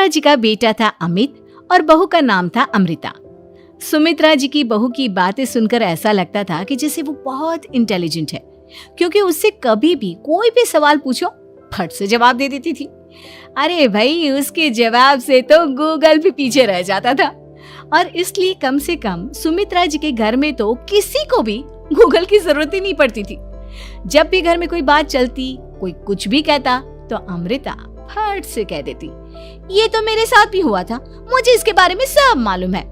सुमित्रा जी का बेटा था अमित और बहू का नाम था अमृता। सुमित्रा जी की बहू की बातें सुनकर ऐसा लगता था कि जैसे वो बहुत इंटेलिजेंट है, क्योंकि उससे कभी भी कोई भी सवाल पूछो फट से जवाब दे देती थी। अरे भाई, उसके जवाब से तो गूगल भी पीछे रह जाता था। और इसलिए कम से कम सुमित्रा जी के घर में तो किसी को भी गूगल की जरूरत ही नहीं पड़ती थी। जब भी घर में कोई बात चलती, कोई कुछ भी कहता, तो अमृता फट से कह देती, ये तो मेरे साथ भी हुआ था, मुझे इसके बारे में सब मालूम है।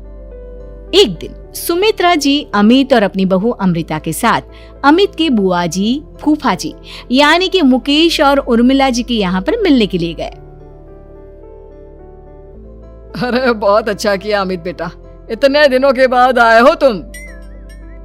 एक दिन सुमित्रा जी अमित और अपनी बहू अमृता के साथ अमित के बुआ जी, फूफा जी यानी कि मुकेश और उर्मिला जी के यहाँ पर मिलने के लिए गए। अरे बहुत अच्छा किया अमित बेटा, इतने दिनों के बाद आए हो तुम।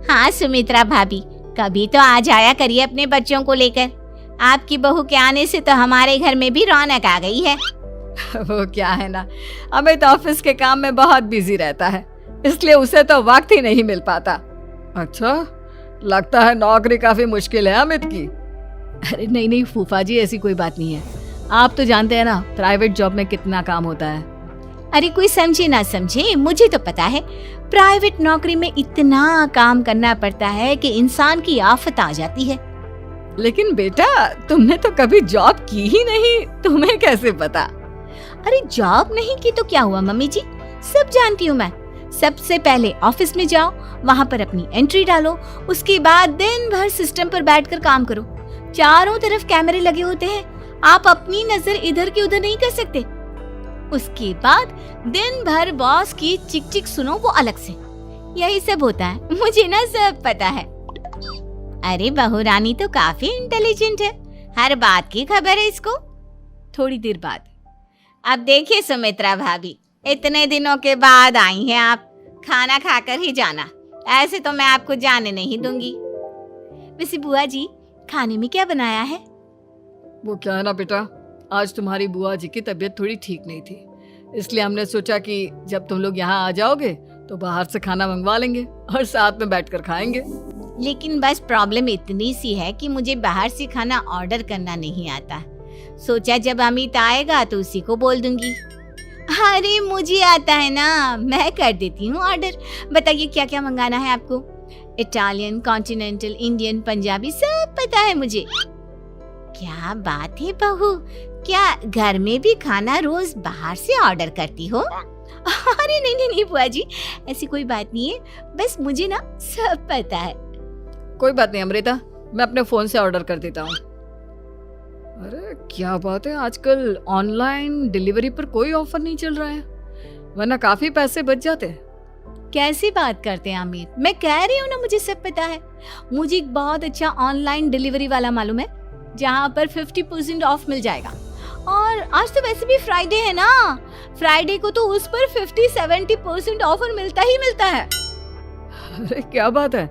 हाँ सुमित्रा भाभी, कभी तो आ जाया करिए अपने बच्चों को लेकर। आपकी बहू के आने से तो हमारे घर में भी रौनक आ गई है। वो क्या है ना, अमित ऑफिस के काम में बहुत बिजी रहता है, इसलिए उसे तो वक्त ही नहीं मिल पाता। अच्छा, लगता है नौकरी काफी मुश्किल है अमित की। अरे नहीं फूफा जी, ऐसी कोई बात नहीं है। आप तो जानते हैं ना प्राइवेट जॉब में कितना काम होता है। अरे कोई समझे ना समझे, मुझे तो पता है प्राइवेट नौकरी में इतना काम करना पड़ता है कि इंसान की आफत आ जाती है। लेकिन बेटा, तुमने तो कभी जॉब की ही नहीं, तुम्हें कैसे पता? अरे जॉब नहीं की तो क्या हुआ मम्मी जी, सब जानती हूँ मैं। सबसे पहले ऑफिस में जाओ, वहाँ पर अपनी एंट्री डालो, उसके बाद दिन भर सिस्टम पर बैठकर काम करो। चारों तरफ कैमरे लगे होते हैं, आप अपनी नजर इधर की उधर नहीं कर सकते। उसके बाद दिन भर बॉस की चिक चिक सुनो, वो अलग से। यही सब होता है, मुझे ना सब पता है। अरे बहू रानी तो काफी इंटेलिजेंट है, हर बात की खबर है इसको। थोड़ी देर बाद, अब देखिए सुमित्रा भाभी, इतने दिनों के बाद आई हैं आप, खाना खाकर ही जाना, ऐसे तो मैं आपको जाने नहीं दूंगी। वैसे बुआ जी, खाने में क्या बनाया है? वो क्या है ना बेटा, आज तुम्हारी बुआ जी की तबीयत थोड़ी ठीक नहीं थी, इसलिए हमने सोचा कि जब तुम लोग यहाँ आ जाओगे तो बाहर से खाना मंगवा लेंगे और साथ में बैठकर खाएंगे। लेकिन बस प्रॉब्लम इतनी सी है कि मुझे बाहर से खाना ऑर्डर करना नहीं आता। सोचा जब अमित आएगा तो उसी को बोल दूंगी। अरे मुझे आता है ना, मैं कर देती हूँ ऑर्डर। बताइए क्या क्या मंगाना है आपको? इटालियन, कॉन्टिनेंटल, इंडियन, पंजाबी, सब पता है मुझे। क्या बात है बहू, क्या घर में भी खाना रोज बाहर से ऑर्डर करती हो? अरे नहीं बुआ जी, ऐसी कोई बात नहीं है, बस मुझे ना सब पता है। कोई बात नहीं अमृता, मैं अपने फोन से ऑर्डर कर देता हूँ। अरे क्या बात है, आजकल ऑनलाइन डिलीवरी पर कोई ऑफर नहीं चल रहा है, वरना काफी पैसे बच जाते हैं। कैसी बात करते हैं अमित, मैं कह रही हूँ ना मुझे सब पता है। मुझे एक बहुत अच्छा ऑनलाइन डिलीवरी वाला मालूम है, जहाँ पर 50% ऑफ मिल जाएगा। और आज तो वैसे भी फ्राइडे है ना, फ्राइडे को तो उस पर 50-70% ऑफर मिलता ही मिलता है। अरे क्या बात है,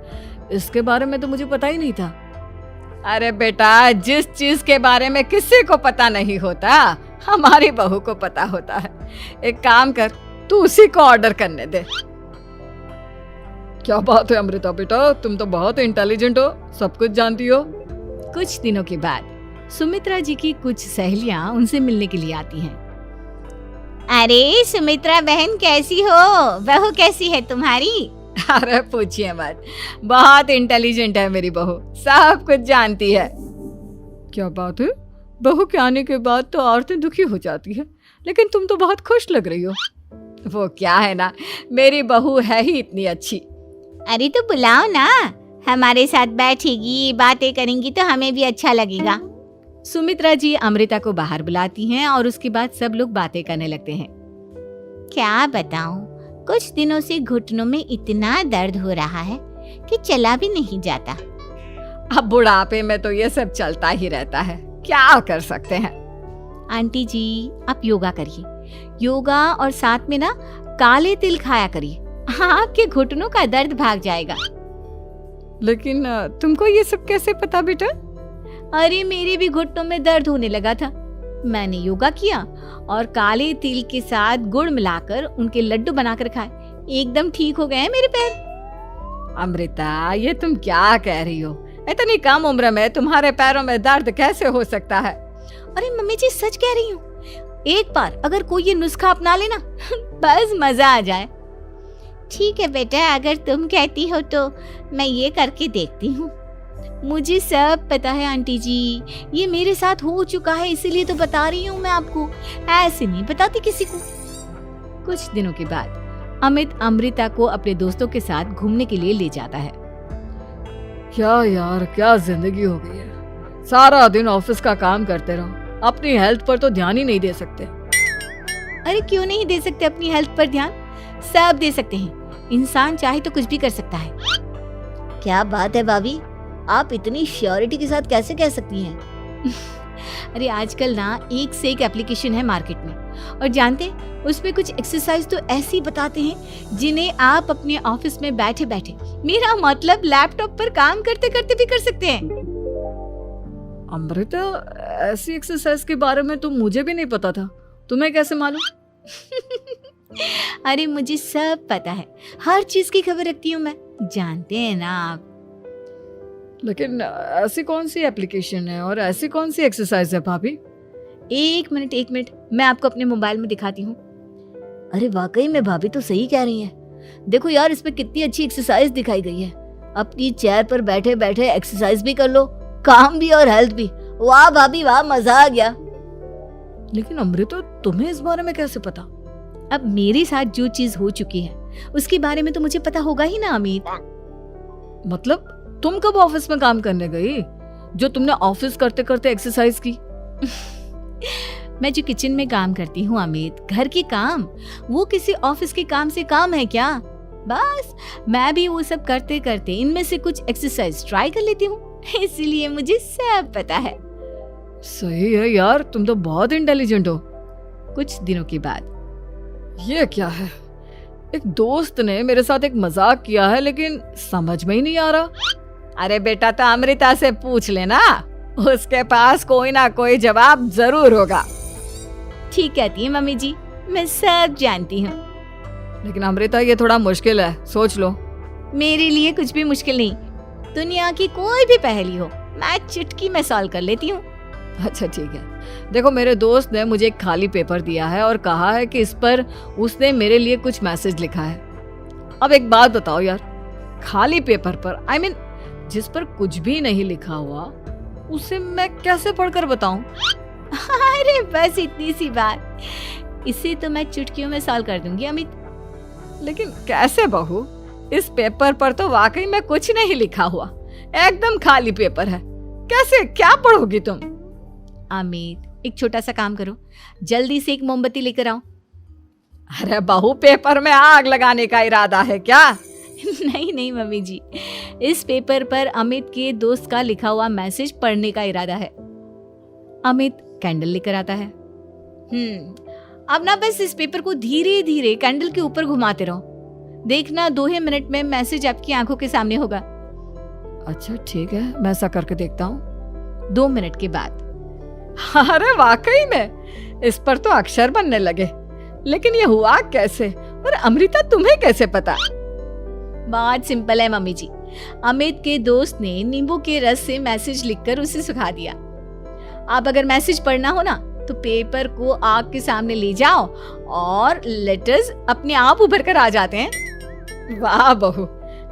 इसके बारे में तो मुझे पता ही नहीं था। अरे बेटा, जिस चीज के बारे में किसी को पता नहीं होता, हमारी बहू को पता होता है। एक काम कर, तू उसी को ऑर्डर करने दे। क्या बात है अमृता बेटा, तुम तो बहुत इंटेलिजेंट हो, सब कुछ जानती हो। कुछ दिनों के बाद सुमित्रा जी की कुछ सहेलियां उनसे मिलने के लिए आती हैं। अरे सुमित्रा बहन कैसी हो, बहू कैसी है तुम्हारी? अरे पूछिए मत, बहुत इंटेलिजेंट है मेरी बहू, सब कुछ जानती है। क्या बात है, बहू के आने के बाद तो औरतें दुखी हो जाती है, लेकिन तुम तो बहुत खुश लग रही हो। वो क्या है ना, मेरी बहू है ही इतनी अच्छी। अरे तो बुलाओ ना, हमारे साथ बैठेगी, बातें करेंगी तो हमें भी अच्छा लगेगा। सुमित्रा जी अमृता को बाहर बुलाती हैं और उसके बाद सब लोग बातें करने लगते हैं। क्या बताऊं, कुछ दिनों से घुटनों में इतना दर्द हो रहा है कि चला भी नहीं जाता। अब बुढ़ापे में तो ये सब चलता ही रहता है, क्या कर सकते हैं। आंटी जी, आप योगा करिए, योगा और साथ में ना काले तिल खाया करिए, आपके घुटनों का दर्द भाग जाएगा। लेकिन तुमको ये सब कैसे पता बेटा? अरे मेरे भी घुटनों में दर्द होने लगा था, मैंने योगा किया और काले तिल के साथ गुड़ मिलाकर उनके लड्डू बनाकर खाए, एकदम ठीक हो गए हैं मेरे पैर। अमृता, ये तुम क्या कह रही हो? इतनी कम उम्र में तुम्हारे पैरों में दर्द कैसे हो सकता है? अरे मम्मी जी, सच कह रही हूँ, एक बार अगर कोई ये नुस्खा अपना लेना बस मजा आ जाए। ठीक है बेटा, अगर तुम कहती हो तो मैं ये करके देखती हूँ। मुझे सब पता है आंटी जी, ये मेरे साथ हो चुका है, इसीलिए तो बता रही हूँ मैं आपको, ऐसे नहीं बताती किसी को। कुछ दिनों के बाद अमित अमृता को अपने दोस्तों के साथ घूमने के लिए ले जाता है। क्या यार, क्या जिंदगी हो गई है। सारा दिन ऑफिस का काम करते रहो, अपनी हेल्थ पर तो ध्यान ही नहीं दे सकते। अरे क्यों नहीं दे सकते अपनी हेल्थ पर ध्यान? सब दे सकते हैं, इंसान चाहे तो कुछ भी कर सकता है। क्या बात है भाभी, आप इतनी श्योरिटी के साथ कैसे कह सकती हैं? अरे आजकल ना एक से एक एप्लीकेशन है मार्केट में, और जानते हैं उसमें कुछ एक्सरसाइज तो ऐसी बताते हैं जिन्हें आप अपने ऑफिस में बैठे बैठे, मेरा मतलब लैपटॉप पर काम करते करते भी कर सकते हैं। अमृता, ऐसी एक्सरसाइज के बारे में तो मुझे भी नहीं पता था, तुम्हें कैसे मालूम? अरे मुझे सब पता है, हर चीज की खबर रखती हूँ मैं, जानते हैं ना आप। लेकिन ऐसी कौन सी एप्लीकेशन है और ऐसी कौन सी एक्सरसाइज है भाभी? एक मिनट, मैं आपको अपने मोबाइल में दिखाती हूँ। अरे वाकई में भाभी तो सही कह रही हैं। देखो यार, इसमें कितनी अच्छी एक्सरसाइज दिखाई गई है। अपनी चेयर पर बैठे बैठे एक्सरसाइज भी कर लो, काम भी और हेल्थ भी। वाह भाभी वाह, मजा आ गया। लेकिन अमृता, तुम्हें इस बारे में कैसे पता? अब मेरे साथ जो चीज हो चुकी है उसके बारे में तो मुझे पता होगा ही ना अमित। मतलब तुम कब ऑफिस में काम करने गई जो तुमने ऑफिस करते करते एक्सरसाइज की? मैं जो किचन में काम करती हूँ अमित, घर के काम, वो किसी ऑफिस के काम से काम है क्या? बस मैं भी वो सब करते करते इनमें से कुछ एक्सरसाइज ट्राई कर लेती हूँ, इसीलिए मुझे सब पता है। सही है यार, तुम तो बहुत इंटेलिजेंट हो। कुछ दिनों के बाद, ये क्या है, एक दोस्त ने मेरे साथ एक मजाक किया है लेकिन समझ में ही नहीं आ रहा। अरे बेटा, तो अमृता से पूछ लेना, उसके पास कोई ना कोई जवाब जरूर होगा। ठीक कहती है मम्मी जी, मैं सब जानती हूँ। लेकिन अमृता, ये थोड़ा मुश्किल है, सोच लो। मेरे लिए कुछ भी मुश्किल नहीं, दुनिया की कोई भी पहेली हो मैं चुटकी में सॉल्व कर लेती हूँ। अच्छा ठीक है, देखो मेरे दोस्त ने मुझे एक खाली पेपर दिया है और कहा है कि इस पर उसने मेरे लिए कुछ मैसेज लिखा है। अब एक बात बताओ यार, खाली पेपर पर, I mean, जिस पर कुछ भी नहीं लिखा हुआ, उसे मैं कैसे पढ़कर बताऊं? अरे बस इतनी सी बात, इसे तो मैं चुटकियों में सॉल्व कर दूंगी अमित। लेकिन कैसे बहू, इस पेपर पर तो वाकई में कुछ नहीं लिखा हुआ, एकदम खाली पेपर है, कैसे, क्या पढ़ोगी तुम? अमित, एक छोटा सा काम करो, जल्दी से एक मोमबत्ती लेकर आओ। अरे बहू, पेपर में आग लगाने का इरादा है क्या? नहीं मम्मी जी, इस पेपर पर अमित के दोस्त का लिखा हुआ मैसेज पढ़ने का इरादा है। अमित कैंडल लेकर आता है। अब ना बस इस पेपर को धीरे धीरे कैंडल के ऊपर घुमाते रहो, देखना 2 ही मिनट में मैसेज आपकी आंखों के सामने होगा। अच्छा ठीक है, मैं ऐसा करके देखता हूँ। 2 मिनट के बाद, अरे वाकई में इस पर तो अक्षर बनने लगे, लेकिन ये हुआ कैसे? और अमृता, तुम्हें कैसे पता? बात सिंपल है मम्मी जी, अमित के दोस्त ने नींबू के रस से मैसेज लिखकर उसे सुखा दिया। आप अगर मैसेज पढ़ना हो ना तो पेपर को आग के सामने ले जाओ और लेटर्स अपने आप उभर कर आ जाते हैं। वाह बहू,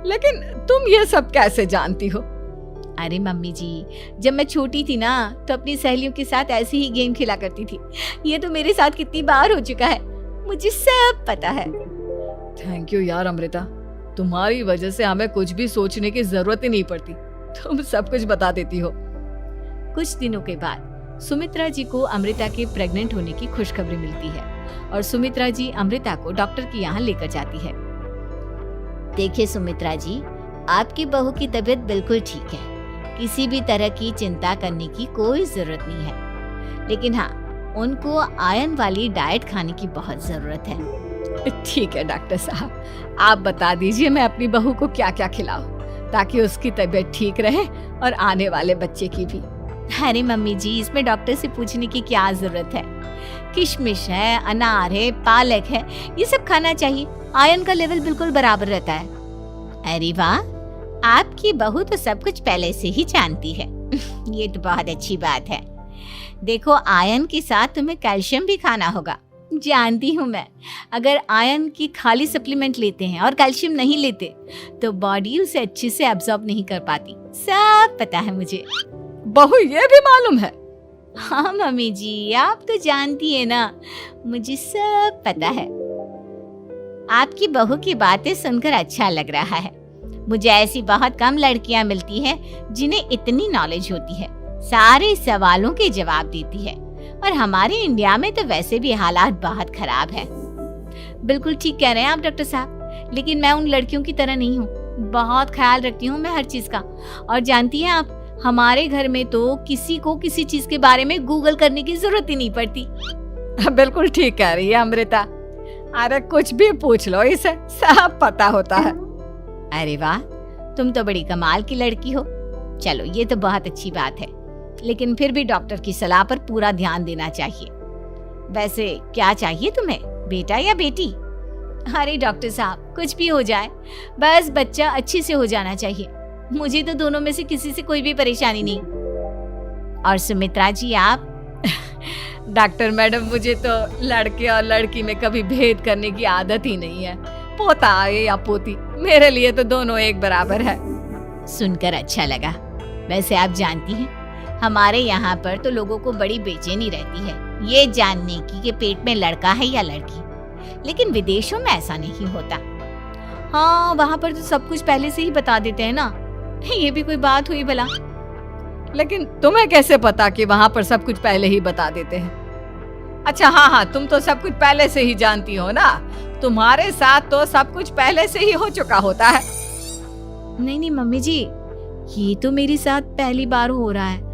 लेकिन तुम ये सब कैसे जानती हो? अरे मम्मी जी, जब मैं छोटी थी ना तो अपनी सहेलियों के साथ ऐसे ही गेम खेला करती थी। ये तो मेरे साथ कितनी बार हो चुका है, मुझे सब पता है। थैंक यू यार अमृता, तुम्हारी वजह से हमें कुछ भी सोचने की जरूरत ही नहीं पड़ती, तुम सब कुछ बता देती हो। कुछ दिनों के बाद सुमित्रा जी को अमृता के प्रेग्नेंट होने की खुशखबरी मिलती है और सुमित्रा जी अमृता को डॉक्टर के यहाँ लेकर जाती है। देखिए सुमित्रा जी, आपकी बहू की तबीयत बिल्कुल ठीक है, किसी भी तरह की चिंता करने की कोई जरूरत नहीं है, लेकिन हाँ, उनको आयरन वाली डाइट खाने की बहुत जरूरत है। ठीक है डॉक्टर साहब, आप बता दीजिए मैं अपनी बहू को क्या क्या खिलाऊं ताकि उसकी तबीयत ठीक रहे और आने वाले बच्चे की भी। अरे मम्मी जी, इसमें डॉक्टर से पूछने की क्या जरूरत है, किशमिश है, अनार है, पालक है, ये सब खाना चाहिए, आयरन का लेवल बिल्कुल बराबर रहता है। अरे वाह, आपकी बहू तो सब कुछ पहले से ही जानती है। ये तो बहुत अच्छी बात है। देखो, आयरन के साथ तुम्हें कैल्शियम भी खाना होगा। जानती हूँ मैं, अगर आयरन की खाली सप्लीमेंट लेते हैं और कैल्शियम नहीं लेते तो बॉडी उसे अच्छे से एब्जॉर्ब नहीं कर पाती। सब पता है मुझे। बहू ये भी मालूम है? हाँ मम्मी जी, आप तो जानती है ना, मुझे सब पता है। आपकी बहू की बातें सुनकर अच्छा लग रहा है। मुझे ऐसी बहुत कम लड़कियां मिलती हैं जिन्हें इतनी नॉलेज होती है, सारे सवालों के जवाब देती है। और हमारे इंडिया में तो वैसे भी हालात बहुत खराब है। बिल्कुल ठीक कह रहे हैं आप डॉक्टर साहब, लेकिन मैं उन लड़कियों की तरह नहीं हूँ। बहुत ख्याल रखती हूँ मैं हर चीज का। और जानती हैं आप, हमारे घर में तो किसी को किसी चीज के बारे में गूगल करने की जरूरत ही नहीं पड़ती। बिल्कुल ठीक कह रही है अमृता। अरे कुछ भी पूछ लो, इसे सब पता होता है। अरे वाह, तुम तो बड़ी कमाल की लड़की हो। चलो, ये तो बहुत अच्छी बात है, लेकिन फिर भी डॉक्टर की सलाह पर पूरा ध्यान देना चाहिए। वैसे क्या चाहिए तुम्हें, बेटा या बेटी? अरे डॉक्टर साहब, कुछ भी हो जाए, बस बच्चा अच्छे से हो जाना चाहिए। मुझे तो दोनों में से किसी से कोई भी परेशानी नहीं। और सुमित्रा जी, आप? डॉक्टर मैडम, मुझे तो लड़के और लड़की में कभी भेद करने की आदत ही नहीं है। पोता आए या पोती, मेरे लिए तो दोनों एक बराबर है। सुनकर अच्छा लगा। वैसे आप जानती हैं, हमारे यहाँ पर तो लोगों को बड़ी बेचैनी रहती है ये जानने की कि पेट में लड़का है या लड़की, लेकिन विदेशों में ऐसा नहीं होता। हाँ, वहाँ पर तो सब कुछ पहले से ही बता देते हैं ना। ये भी कोई बात हुई भला? लेकिन तुम्हें कैसे पता कि वहाँ पर सब कुछ पहले ही बता देते हैं? अच्छा हाँ, तुम तो सब कुछ पहले से ही जानती हो ना। तुम्हारे साथ तो सब कुछ पहले से ही हो चुका होता है। नहीं मम्मी जी, ये तो मेरे साथ पहली बार हो रहा है,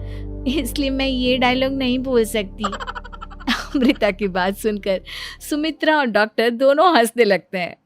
इसलिए मैं ये डायलॉग नहीं बोल सकती। अमृता की बात सुनकर सुमित्रा और डॉक्टर दोनों हंसने लगते हैं।